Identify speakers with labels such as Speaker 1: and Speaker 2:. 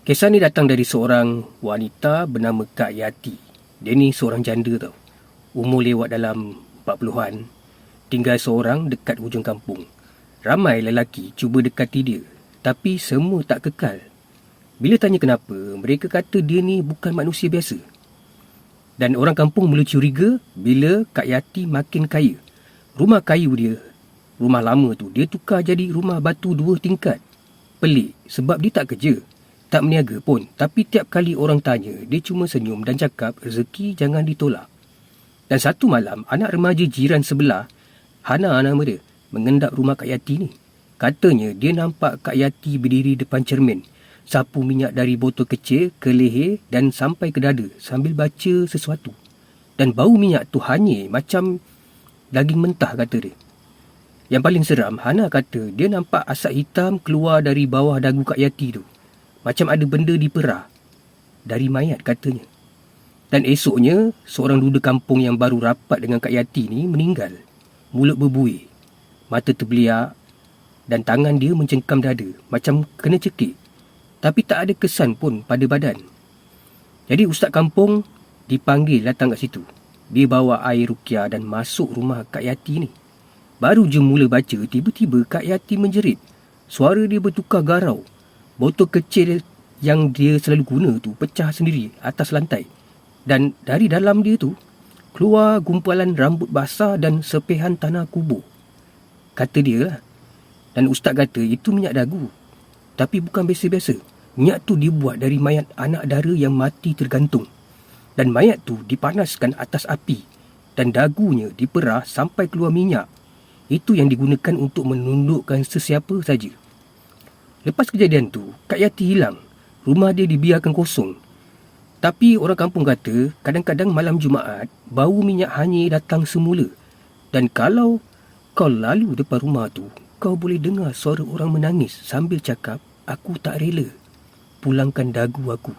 Speaker 1: Kisah ni datang dari seorang wanita bernama Kak Yati. Dia ni seorang janda tau. Umur lewat dalam 40-an. Tinggal seorang dekat hujung kampung. Ramai lelaki cuba dekati dia. Tapi semua tak kekal. Bila tanya kenapa, mereka kata dia ni bukan manusia biasa. Dan orang kampung mula curiga bila Kak Yati makin kaya. Rumah kayu dia, rumah lama tu, dia tukar jadi rumah batu 2 tingkat. Pelik sebab dia tak kerja. Tak meniaga pun. Tapi tiap kali orang tanya, dia cuma senyum dan cakap rezeki jangan ditolak. Dan satu malam, anak remaja jiran sebelah, Hana nama dia, mengendap rumah Kak Yati ni. Katanya dia nampak Kak Yati berdiri depan cermin, sapu minyak dari botol kecil ke leher dan sampai ke dada sambil baca sesuatu. Dan bau minyak tu hanyir macam daging mentah, kata dia. Yang paling seram, Hana kata dia nampak asap hitam keluar dari bawah dagu Kak Yati tu. Macam ada benda diperah. Dari mayat, katanya. Dan esoknya, seorang duda kampung yang baru rapat dengan Kak Yati ni meninggal. Mulut berbuih, mata terbeliak dan tangan dia mencengkam dada macam kena cekik. Tapi tak ada kesan pun pada badan. Jadi ustaz kampung dipanggil datang kat situ. Dia bawa air ruqyah dan masuk rumah Kak Yati ni. Baru je mula baca, tiba-tiba Kak Yati menjerit. Suara dia bertukar garau. Botol kecil yang dia selalu guna tu pecah sendiri atas lantai. Dan dari dalam dia tu keluar gumpalan rambut basah dan sepihan tanah kubur. Kata dia lah. Dan ustaz kata itu minyak dagu. Tapi bukan biasa-biasa. Minyak tu dibuat dari mayat anak dara yang mati tergantung. Dan mayat tu dipanaskan atas api. Dan dagunya diperah sampai keluar minyak. Itu yang digunakan untuk menundukkan sesiapa saja. Lepas kejadian tu, Kak Yati hilang. Rumah dia dibiarkan kosong. Tapi orang kampung kata, kadang-kadang malam Jumaat, bau minyak hanyir datang semula. Dan kalau kau lalu depan rumah tu, kau boleh dengar suara orang menangis sambil cakap, aku tak rela. Pulangkan dagu aku.